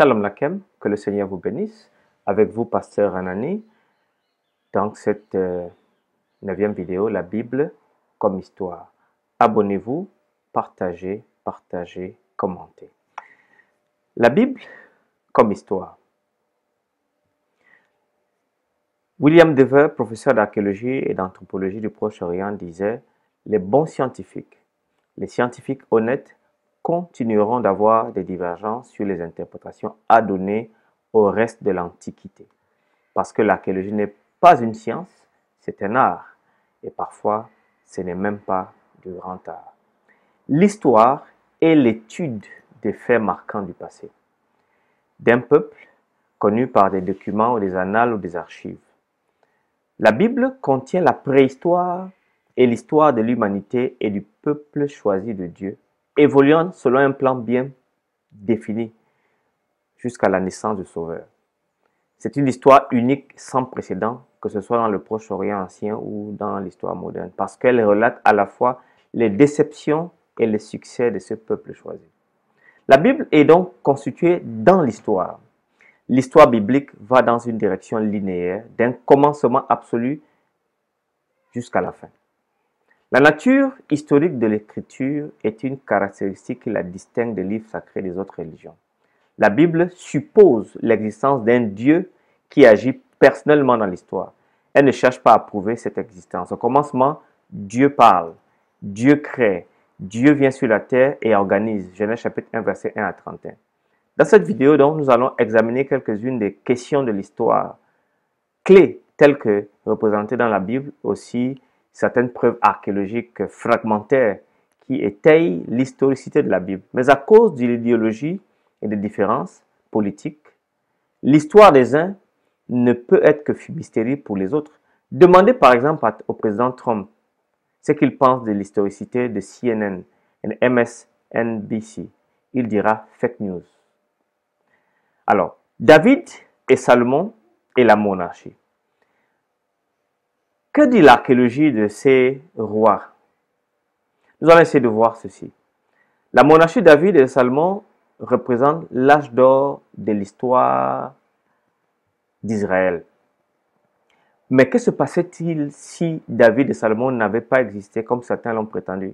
Shalom Lakem, que le Seigneur vous bénisse. Avec vous, Pasteur Anani, dans cette 9e vidéo, la Bible comme histoire. Abonnez-vous, partagez, commentez. La Bible comme histoire. William Dever, professeur d'archéologie et d'anthropologie du Proche-Orient, disait « Les bons scientifiques, les scientifiques honnêtes continueront d'avoir des divergences sur les interprétations à donner au reste de l'Antiquité. Parce que l'archéologie n'est pas une science, c'est un art. Et parfois, ce n'est même pas du grand art. L'histoire est l'étude des faits marquants du passé, d'un peuple connu par des documents ou des annales ou des archives. La Bible contient la préhistoire et l'histoire de l'humanité et du peuple choisi de Dieu, évoluant selon un plan bien défini jusqu'à la naissance du Sauveur. C'est une histoire unique sans précédent, que ce soit dans le Proche-Orient ancien ou dans l'histoire moderne, parce qu'elle relate à la fois les déceptions et les succès de ce peuple choisi. La Bible est donc constituée dans l'histoire. L'histoire biblique va dans une direction linéaire, d'un commencement absolu jusqu'à la fin. La nature historique de l'écriture est une caractéristique qui la distingue des livres sacrés des autres religions. La Bible suppose l'existence d'un Dieu qui agit personnellement dans l'histoire. Elle ne cherche pas à prouver cette existence. Au commencement, Dieu parle, Dieu crée, Dieu vient sur la terre et organise. Genèse chapitre 1, verset 1 à 31. Dans cette vidéo, donc, nous allons examiner quelques-unes des questions de l'histoire, clés telles que représentées dans la Bible, aussi certaines preuves archéologiques fragmentaires qui étayent l'historicité de la Bible. Mais à cause de l'idéologie et des différences politiques, l'histoire des uns ne peut être que fumisterie pour les autres. Demandez par exemple au président Trump ce qu'il pense de l'historicité de CNN et MSNBC. Il dira fake news. Alors, David et Salomon et la monarchie. Que dit l'archéologie de ces rois? Nous allons essayer de voir ceci. La monarchie de David et de Salomon représente l'âge d'or de l'histoire d'Israël. Mais que se passait-il si David et Salomon n'avaient pas existé comme certains l'ont prétendu?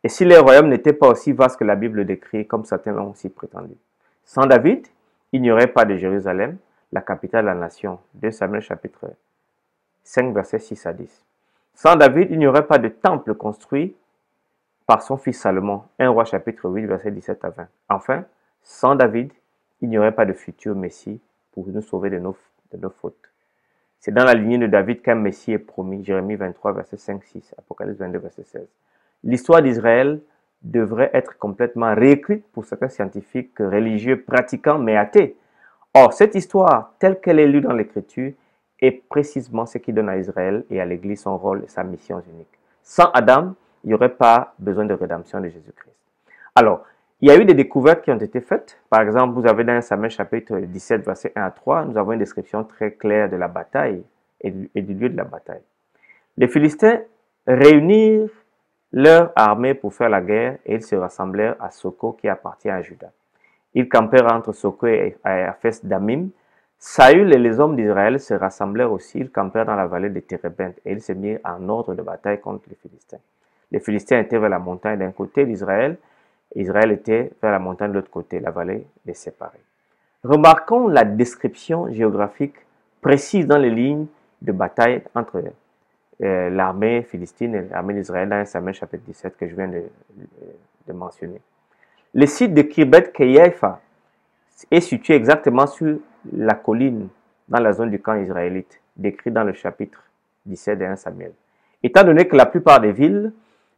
Et si les royaumes n'étaient pas aussi vastes que la Bible décrit comme certains l'ont aussi prétendu? Sans David, il n'y aurait pas de Jérusalem, la capitale de la nation. 2 Samuel chapitre 5, versets 6 à 10. Sans David, il n'y aurait pas de temple construit par son fils Salomon. 1 Roi chapitre 8, versets 17 à 20. Enfin, sans David, il n'y aurait pas de futur Messie pour nous sauver de nos fautes. C'est dans la lignée de David qu'un Messie est promis. Jérémie 23, verset 5-6, Apocalypse 22, verset 16. L'histoire d'Israël devrait être complètement réécrite pour certains scientifiques religieux pratiquants mais athées. Or, cette histoire, telle qu'elle est lue dans l'Écriture, est précisément ce qui donne à Israël et à l'Église son rôle et sa mission unique. Sans Adam, il n'y aurait pas besoin de rédemption de Jésus-Christ. Alors, il y a eu des découvertes qui ont été faites. Par exemple, vous avez dans 1 Samuel chapitre 17, verset 1 à 3, nous avons une description très claire de la bataille et du lieu de la bataille. Les Philistins réunirent leur armée pour faire la guerre et ils se rassemblèrent à Soko qui appartient à Juda. Ils campèrent entre Soko et Aphes Damim. Saül et les hommes d'Israël se rassemblèrent aussi, ils campèrent dans la vallée de Térébenthe et ils se mirent en ordre de bataille contre les Philistins. Les Philistins étaient vers la montagne d'un côté d'Israël, Israël était vers la montagne de l'autre côté, la vallée les séparait. Remarquons la description géographique précise dans les lignes de bataille entre l'armée philistine et l'armée d'Israël dans 1 Samuel chapitre 17 que je viens de mentionner. Le site de Kirbeth Keiaïfa est situé exactement sur la colline dans la zone du camp israélite, décrit dans le chapitre 17 de 1 Samuel. Étant donné que la plupart des villes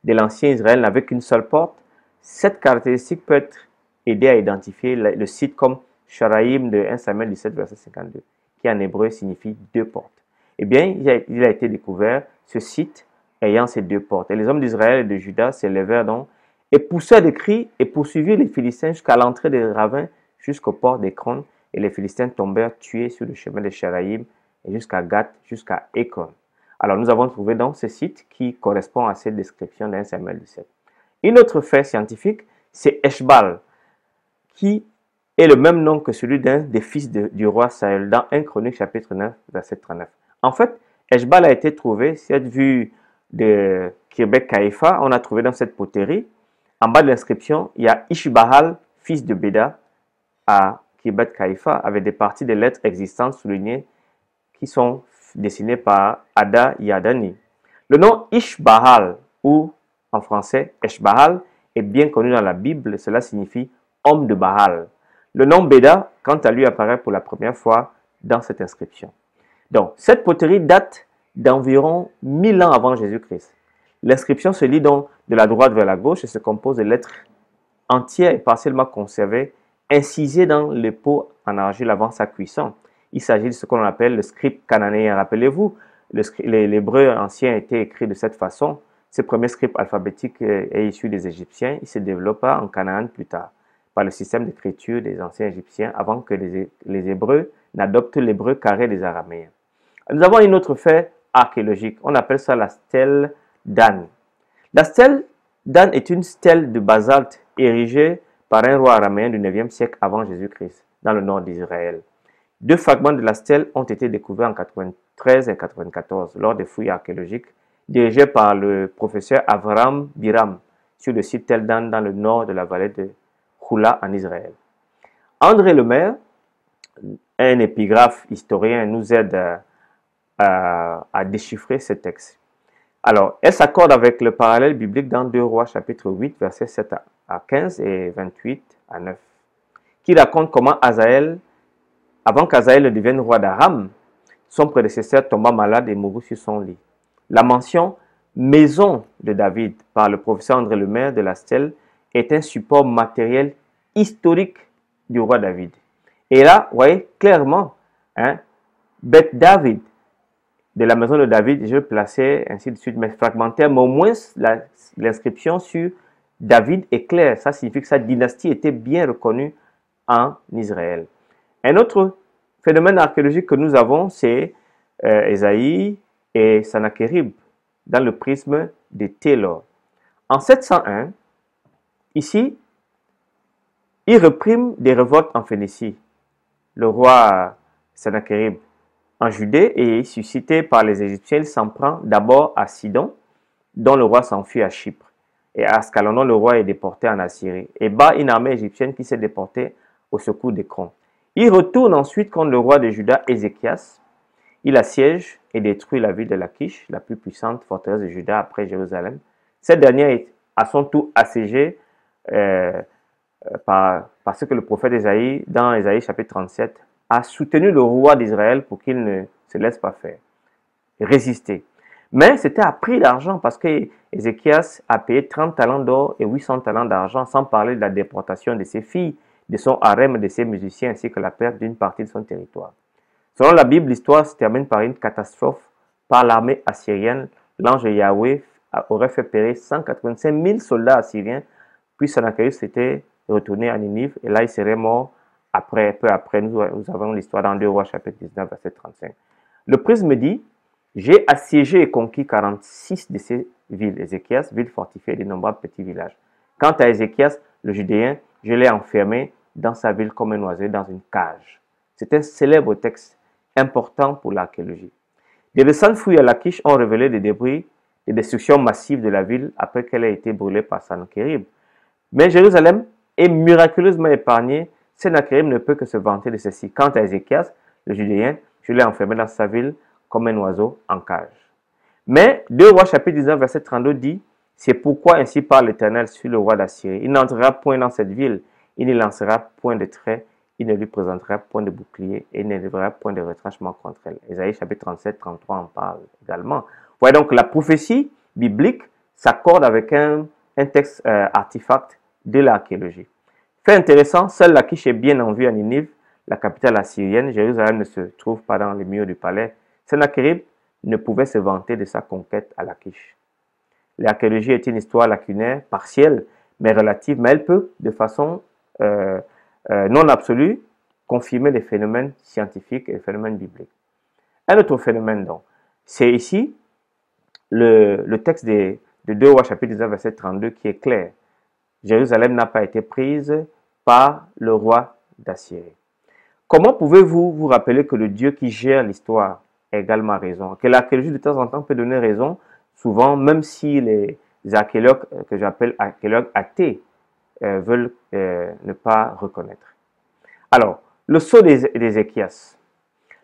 de l'ancien Israël n'avaient qu'une seule porte, cette caractéristique peut être aidée à identifier le site comme Sharaïm de 1 Samuel 17, verset 52, qui en hébreu signifie deux portes. Eh bien, il a été découvert ce site ayant ces deux portes. Et les hommes d'Israël et de Juda s'élevèrent donc et poussèrent des cris et poursuivirent les Philistins jusqu'à l'entrée des ravins, jusqu'au port d'Écron. Et les Philistins tombèrent tués sur le chemin de Sharaïm et jusqu'à Gath, jusqu'à Écron. Alors, nous avons trouvé donc ce site qui correspond à cette description d'un Samuel 17. Un autre fait scientifique, c'est Eshbal, qui est le même nom que celui d'un des fils du roi Saül dans 1 Chronique chapitre 9, verset 39. En fait, Eshbal a été trouvé, cette vue de Kirbet Kaïfa, on a trouvé dans cette poterie, en bas de l'inscription, il y a Ishbahal, fils de Béda, à Kirbet Kaïfa, avec des parties des lettres existantes soulignées qui sont dessinées par Ada Yadani. Le nom Ishbahal, ou en français Eshbahal, est bien connu dans la Bible, cela signifie homme de Baal. Le nom Béda, quant à lui, apparaît pour la première fois dans cette inscription. Donc, cette poterie date d'environ 1000 ans avant Jésus-Christ. L'inscription se lit donc de la droite vers la gauche et se compose de lettres entières et partiellement conservées, incisées dans les pots en argile avant sa cuisson. Il s'agit de ce qu'on appelle le script cananéen. Rappelez-vous, l'hébreu ancien a été écrit de cette façon. Ce premier script alphabétique est issu des Égyptiens. Il se développa en Canaan plus tard, par le système d'écriture des anciens Égyptiens, avant que les Hébreux n'adoptent l'hébreu carré des Araméens. Nous avons une autre fait archéologique. On appelle ça la stèle d'An. La stèle d'An est une stèle de basalte érigée par un roi araméen du 9e siècle avant Jésus-Christ, dans le nord d'Israël. 2 fragments de la stèle ont été découverts en 93 et 94 lors des fouilles archéologiques dirigées par le professeur Avram Biram sur le site Tel Dan dans le nord de la vallée de Choula en Israël. André Lemaire, un épigraphe historien, nous aide à déchiffrer ce texte. Alors, elle s'accorde avec le parallèle biblique dans 2 Rois chapitre 8, versets 7 à 15 et 28 à 9, qui raconte comment Azaël, avant qu'Azaël ne devienne roi d'Aram, son prédécesseur tomba malade et mourut sur son lit. La mention « maison de David » par le professeur André Lemaire de la stèle est un support matériel historique du roi David. Et là, vous voyez clairement, Beth David, de la maison de David, je le plaçais ainsi de suite, mais fragmentaire, mais au moins l'inscription sur David est claire. Ça signifie que sa dynastie était bien reconnue en Israël. Un autre phénomène archéologique que nous avons, c'est Ésaïe et Sannachérib, dans le prisme de Taylor. En 701, ici, il reprime des révoltes en Phénicie. Le roi Sannachérib en Judée et suscité par les Égyptiens, il s'en prend d'abord à Sidon, dont le roi s'enfuit à Chypre. Et à Ascalon, le roi est déporté en Assyrie. Et bat une armée égyptienne qui s'est déportée au secours d'Écron. Il retourne ensuite contre le roi de Juda, Ézéchias. Il assiège et détruit la ville de Lachish, la plus puissante forteresse de Juda après Jérusalem. Cette dernière est à son tour assiégée parce que le prophète Ésaïe, dans Ésaïe chapitre 37, a soutenu le roi d'Israël pour qu'il ne se laisse pas faire, résister. Mais c'était à prix d'argent parce que Ézéchias a payé 30 talents d'or et 800 talents d'argent, sans parler de la déportation de ses filles, de son harem et de ses musiciens, ainsi que la perte d'une partie de son territoire. Selon la Bible, l'histoire se termine par une catastrophe par l'armée assyrienne. L'ange Yahweh aurait fait périr 185 000 soldats assyriens, puis Sannachérib s'était retourné à Ninive, et là il serait mort peu après. Nous avons l'histoire dans 2 Rois chapitre 19, verset 35. Le prisme dit, j'ai assiégé et conquis 46 de ces villes, Ézéchias, villes fortifiées et d'innombrables petits villages. Quant à Ézéchias, le Judéen, je l'ai enfermé dans sa ville comme un oiseau dans une cage. C'est un célèbre texte important pour l'archéologie. Des récentes fouilles à Lachish ont révélé des débris, des destructions massives de la ville après qu'elle ait été brûlée par Sannachérib. Mais Jérusalem est miraculeusement épargnée. Sannachérib ne peut que se vanter de ceci. Quant à Ézéchias, le Judéen, je l'ai enfermé dans sa ville comme un oiseau en cage. Mais 2 Rois chapitre 19, verset 32 dit, c'est pourquoi ainsi parle l'Éternel sur le roi d'Assyrie. Il n'entrera point dans cette ville, il ne lancera point de trait, il ne lui présentera point de bouclier et il ne lèvera point de retranchement contre elle. Ésaïe chapitre 37, 33 en parle également. Vous voyez donc la prophétie biblique s'accorde avec un texte artefact de l'archéologie. Fait intéressant, seule Lachish est bien en vue à Ninive, la capitale assyrienne. Jérusalem ne se trouve pas dans les murs du palais. Sannachérib ne pouvait se vanter de sa conquête à Lachish. L'archéologie est une histoire lacunaire, partielle, mais relative, mais elle peut, de façon non absolue, confirmer les phénomènes scientifiques et les phénomènes bibliques. Un autre phénomène, donc, c'est ici le texte de 2 Rois chapitre 19, verset 32 qui est clair. Jérusalem n'a pas été prise par le roi d'Assyrie. Comment pouvez-vous vous rappeler que le Dieu qui gère l'histoire a également raison? Que l'archéologie de temps en temps peut donner raison, souvent, même si les archéologues, que j'appelle archéologues athées, veulent ne pas reconnaître. Alors, le sceau d'Ézéchias.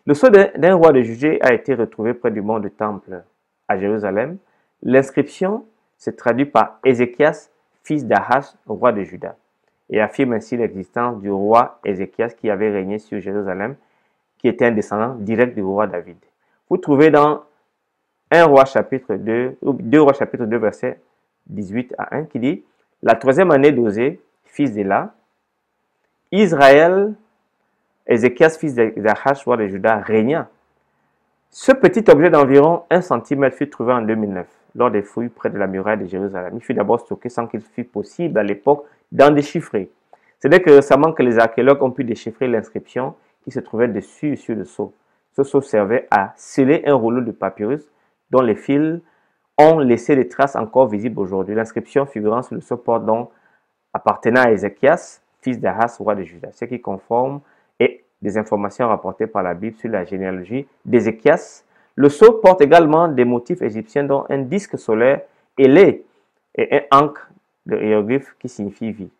Le sceau d'un roi de Judée a été retrouvé près du mont du Temple à Jérusalem. L'inscription se traduit par Ézéchias, fils d'Ahaz, roi de Juda, et affirme ainsi l'existence du roi Ézéchias qui avait régné sur Jérusalem, qui était un descendant direct du roi David. Vous trouvez dans 1 roi chapitre 2, ou 2 rois chapitre 2, verset 18 à 1, qui dit « La troisième année d'Osée, fils d'Éla, Israël, Ézéchias, fils d'Achaz, roi de Juda, régna. Ce petit objet d'environ 1 cm fut trouvé en 2009 lors des fouilles près de la muraille de Jérusalem. Il fut d'abord stocké sans qu'il fût possible à l'époque d'en déchiffrer. Ce n'est que récemment que les archéologues ont pu déchiffrer l'inscription qui se trouvait dessus sur le sceau. Ce sceau servait à sceller un rouleau de papyrus dont les fils ont laissé des traces encore visibles aujourd'hui. L'inscription figurant sur le sceau porte donc appartenant à Ézéchias, fils d'Ahaz, roi de Juda, ce qui conforme et des informations rapportées par la Bible sur la généalogie d'Ézéchias. Le sceau porte également des motifs égyptiens dont un disque solaire ailé et un ankh de hiéroglyphe qui signifie vie.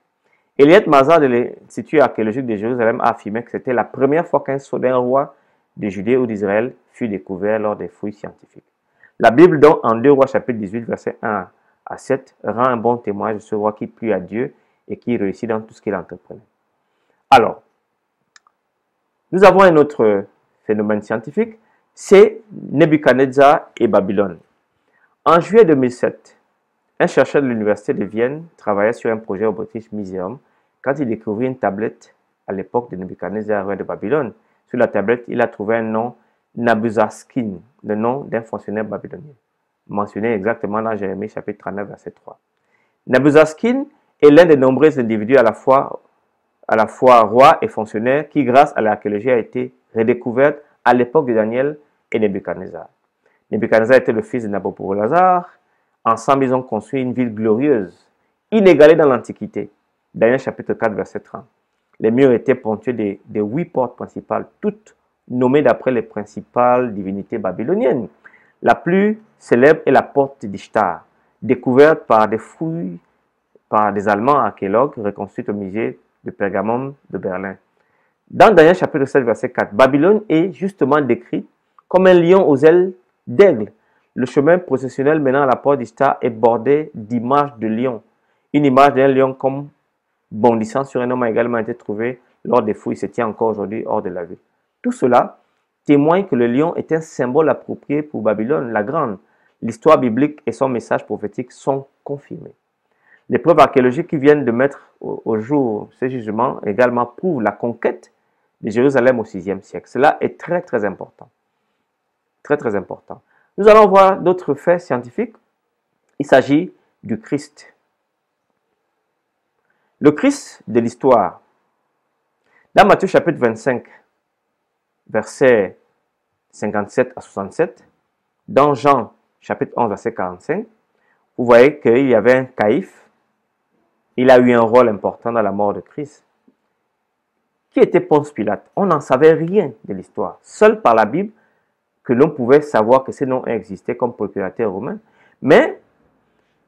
Eliot Mazar de l'Institut archéologique de Jérusalem a affirmé que c'était la première fois qu'un sceau d'un roi de Judée ou d'Israël fut découvert lors des fouilles scientifiques. La Bible, donc, en 2 rois chapitre 18, verset 1 à 7, rend un bon témoignage de ce roi qui plut à Dieu et qui réussit dans tout ce qu'il entreprenait. Alors, nous avons un autre phénomène scientifique, c'est Nebuchadnezzar et Babylone. En juillet 2007, un chercheur de l'université de Vienne travaillait sur un projet au British Museum quand il découvrit une tablette à l'époque de Nebuchadnezzar, roi de Babylone. Sur la tablette, il a trouvé un nom, Nabuzazkin, le nom d'un fonctionnaire babylonien, mentionné exactement dans Jérémie chapitre 39, verset 3. Nabuzazkin est l'un des nombreux individus à la fois roi et fonctionnaire qui, grâce à l'archéologie, a été redécouverte à l'époque de Daniel et Nebuchadnezzar. Nebuchadnezzar était le fils de Nabuchodonosor. Ensemble, ils ont construit une ville glorieuse, inégalée dans l'Antiquité. Daniel chapitre 4, verset 30. Les murs étaient ponctués de 8 portes principales, toutes nommées d'après les principales divinités babyloniennes. La plus célèbre est la porte d'Ishtar, découverte par des fouilles par des Allemands archéologues reconstruite au musée de Pergamon de Berlin. Dans Daniel chapitre 7, verset 4, Babylone est justement décrite comme un lion aux ailes d'aigle. Le chemin processionnel menant à la porte d'Ishtar est bordé d'images de lions. Une image d'un lion comme bondissant sur un homme a également été trouvée lors des fouilles. Se tient encore aujourd'hui hors de la ville. Tout cela témoigne que le lion est un symbole approprié pour Babylone la Grande. L'histoire biblique et son message prophétique sont confirmés. Les preuves archéologiques qui viennent de mettre au jour ces jugements également prouvent la conquête de Jérusalem au VIe siècle. Cela est très très important. Très très important. Nous allons voir d'autres faits scientifiques. Il s'agit du Christ. Le Christ de l'histoire. Dans Matthieu chapitre 25, versets 57 à 67, dans Jean chapitre 11, verset 45, vous voyez qu'il y avait un Caïphe. Il a eu un rôle important dans la mort de Christ. Qui était Ponce Pilate? On n'en savait rien de l'histoire. Seul par la Bible que l'on pouvait savoir que ces noms existaient comme procurateur romain. Mais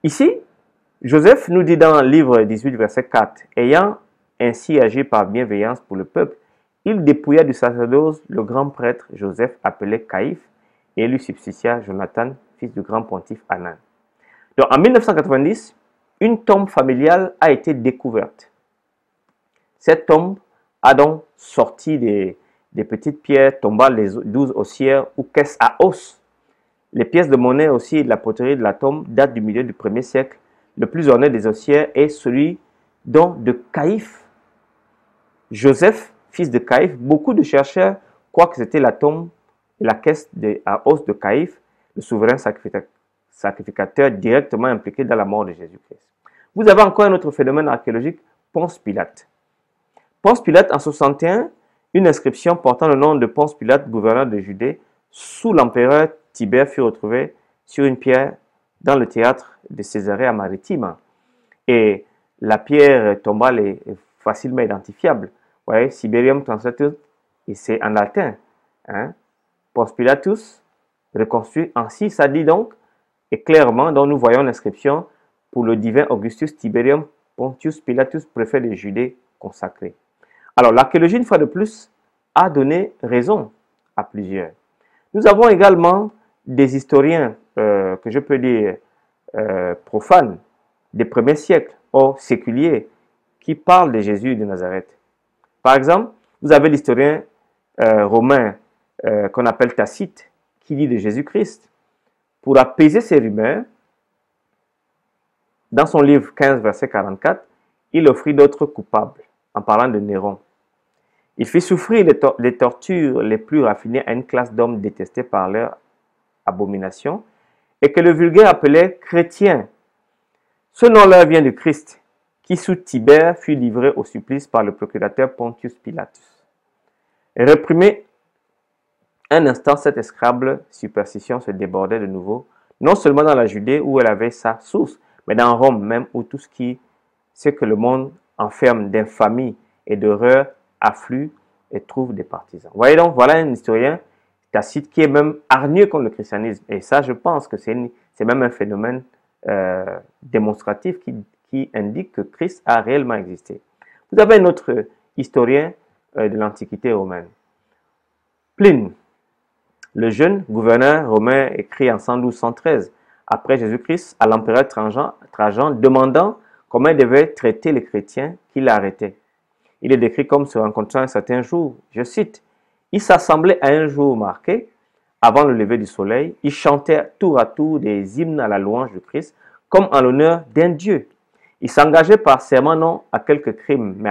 ici, Joseph nous dit dans le livre 18, verset 4, « Ayant ainsi agi par bienveillance pour le peuple, il dépouilla du sacerdoce le grand prêtre Joseph appelé Caïphe et lui substitia Jonathan, fils du grand pontife Anan. » Donc en 1990, une tombe familiale a été découverte. Cette tombe a donc sorti des petites pierres tombant les 12 ossières ou caisses à os. Les pièces de monnaie aussi et de la poterie de la tombe datent du milieu du 1er siècle. Le plus orné des ossières est celui de Caïphe. Joseph, fils de Caïphe. Beaucoup de chercheurs croient que c'était la tombe et la caisse à os de Caïphe, le souverain sacrificateur directement impliqué dans la mort de Jésus-Christ. Vous avez encore un autre phénomène archéologique, Ponce Pilate. Ponce Pilate, en 61, une inscription portant le nom de Ponce Pilate, gouverneur de Judée, sous l'empereur Tibère, fut retrouvée sur une pierre dans le théâtre de Césarée à Maritime. Et la pierre tombale est facilement identifiable. Ouais, Siberium translatus, et c'est en latin. Hein? Post Pilatus, reconstruit ainsi, ça dit donc, et clairement, donc nous voyons l'inscription pour le divin Augustus Tiberium Pontius Pilatus, préfet de Judée consacré. Alors, l'archéologie, une fois de plus, a donné raison à plusieurs. Nous avons également des historiens, que je peux dire profanes, des premiers siècles, ou séculiers, qui parlent de Jésus de Nazareth. Par exemple, vous avez l'historien romain qu'on appelle Tacite, qui dit de Jésus-Christ. Pour apaiser ces rumeurs, dans son livre 15, verset 44, il offrit d'autres coupables, en parlant de Néron. Il fit souffrir les tortures les plus raffinées à une classe d'hommes détestés par leur abomination, et que le vulgaire appelait chrétiens. Ce nom-là vient de Christ, qui sous Tibère fut livré au supplice par le procurateur Pontius Pilatus. Réprimé un instant, cette escrable superstition se débordait de nouveau, non seulement dans la Judée où elle avait sa source, mais dans Rome même où tout ce que le monde enferme d'infamie et d'horreur afflue et trouve des partisans. Vous voyez donc, voilà un historien, Tacite, qui est même hargneux contre le christianisme. Et ça, je pense que c'est même un phénomène démonstratif qui indique que Christ a réellement existé. Vous avez un autre historien de l'Antiquité romaine, Pline. Le jeune gouverneur romain écrit en 112-113 après Jésus-Christ à l'empereur Trajan demandant comment il devait traiter les chrétiens qu'il arrêtait. Il est décrit comme se rencontrant un certain jour, je cite, « Ils s'assemblaient à un jour marqué, avant le lever du soleil, ils chantaient tour à tour des hymnes à la louange de Christ, comme en l'honneur d'un Dieu. Ils s'engageaient par serment non à quelques crimes, mais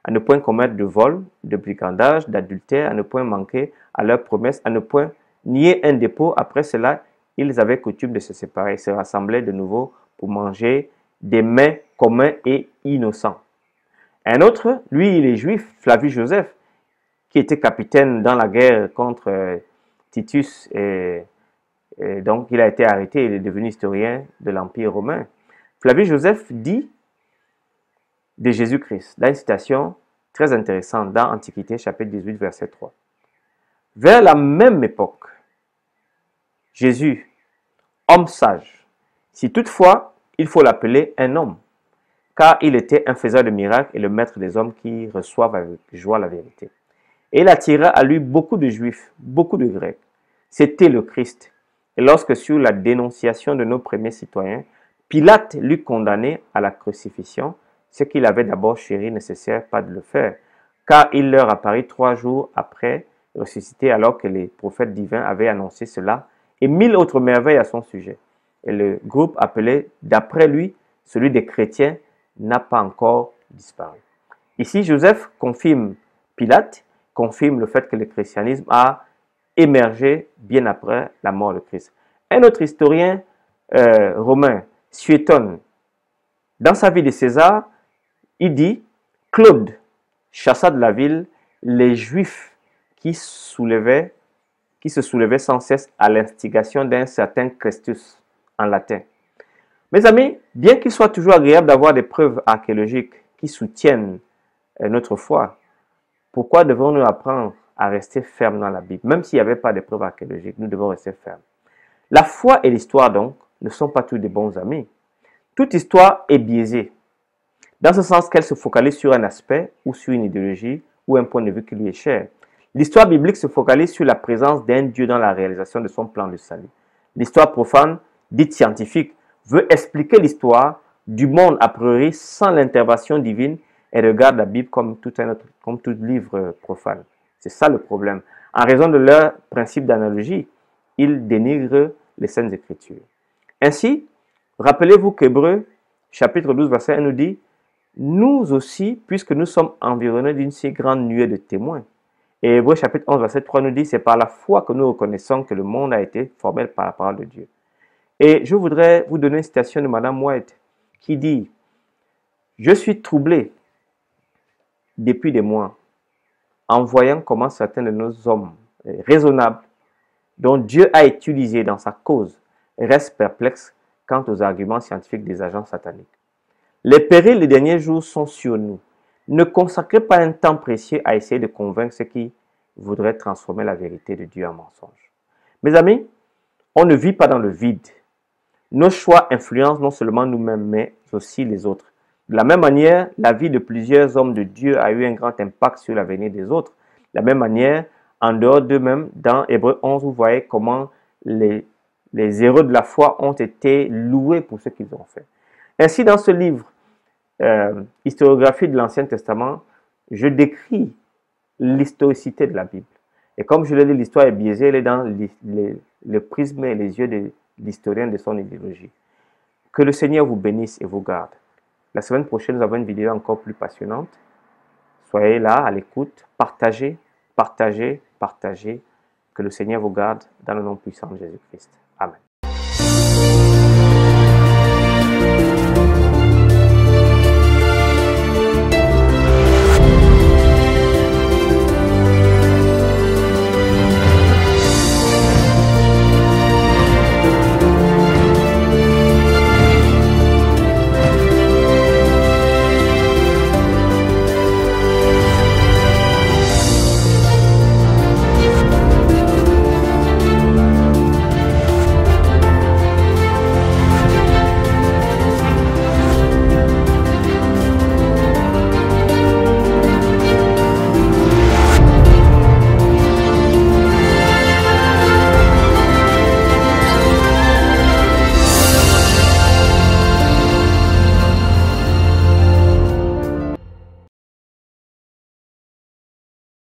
à ne point commettre de vol, de brigandage, d'adultère, à ne point manquer à leurs promesses, à ne point nier un dépôt. Après cela, ils avaient coutume de se séparer, se rassembler de nouveau pour manger des mets communs et innocents. » Un autre, lui, il est juif, Flavius Joseph, qui était capitaine dans la guerre contre Titus, et donc il a été arrêté, il est devenu historien de l'Empire romain. Flavius Joseph dit de Jésus-Christ, dans une citation très intéressante dans Antiquité, chapitre 18, verset 3. Vers la même époque, Jésus, homme sage, si toutefois il faut l'appeler un homme, car il était un faiseur de miracles et le maître des hommes qui reçoivent avec joie la vérité. Et il attira à lui beaucoup de Juifs, beaucoup de Grecs. C'était le Christ. Et lorsque sur la dénonciation de nos premiers citoyens, Pilate l'eut condamné à la crucifixion, ce qu'il avait d'abord chéri nécessaire pas de le faire, car il leur apparut 3 jours après ressuscité alors que les prophètes divins avaient annoncé cela et 1000 autres merveilles à son sujet. Et le groupe appelé d'après lui, celui des chrétiens, n'a pas encore disparu. Ici, Joseph confirme Pilate, confirme le fait que le christianisme a émergé bien après la mort de Christ. Un autre historien romain, Suétone, dans sa vie de César, il dit « Claude chassa de la ville les Juifs qui se soulevaient sans cesse à l'instigation d'un certain Christus en latin. » Mes amis, bien qu'il soit toujours agréable d'avoir des preuves archéologiques qui soutiennent notre foi, pourquoi devons-nous apprendre à rester fermes dans la Bible? Même s'il n'y avait pas de preuves archéologiques, nous devons rester fermes. La foi et l'histoire, donc, ne sont pas tous des bons amis. Toute histoire est biaisée, dans ce sens qu'elle se focalise sur un aspect ou sur une idéologie ou un point de vue qui lui est cher. L'histoire biblique se focalise sur la présence d'un Dieu dans la réalisation de son plan de salut. L'histoire profane, dite scientifique, veut expliquer l'histoire du monde a priori sans l'intervention divine et regarde la Bible comme tout livre profane. C'est ça le problème. En raison de leur principe d'analogie, ils dénigrent les Saintes Écritures. Ainsi, rappelez-vous qu'Hébreux, chapitre 12, verset 1 nous dit « Nous aussi, puisque nous sommes environnés d'une si grande nuée de témoins. » Et Hébreux, chapitre 11, verset 3 nous dit « C'est par la foi que nous reconnaissons que le monde a été formé par la parole de Dieu. » Et je voudrais vous donner une citation de Madame White qui dit « Je suis troublé depuis des mois en voyant comment certains de nos hommes raisonnables dont Dieu a utilisé dans sa cause restent perplexes quant aux arguments scientifiques des agents sataniques. Les périls des derniers jours sont sur nous, Ne consacrez pas un temps précieux à essayer de convaincre ceux qui voudraient transformer la vérité de Dieu en mensonge. Mes amis, on ne vit pas dans le vide. Nos choix influencent non seulement nous-mêmes, mais aussi les autres. De la même manière, la vie de plusieurs hommes de Dieu a eu un grand impact sur l'avenir des autres. De la même manière, en dehors d'eux-mêmes, dans Hébreux 11, vous voyez comment les héros de la foi ont été loués pour ce qu'ils ont fait. Ainsi, dans ce livre, Historiographie de l'Ancien Testament, je décris l'historicité de la Bible. Et comme je l'ai dit, l'histoire est biaisée, elle est dans le prisme et les yeux de l'historien de son idéologie. Que le Seigneur vous bénisse et vous garde. La semaine prochaine, nous avons une vidéo encore plus passionnante. Soyez là, à l'écoute, partagez, partagez, partagez. Que le Seigneur vous garde dans le nom puissant de Jésus-Christ. Amen.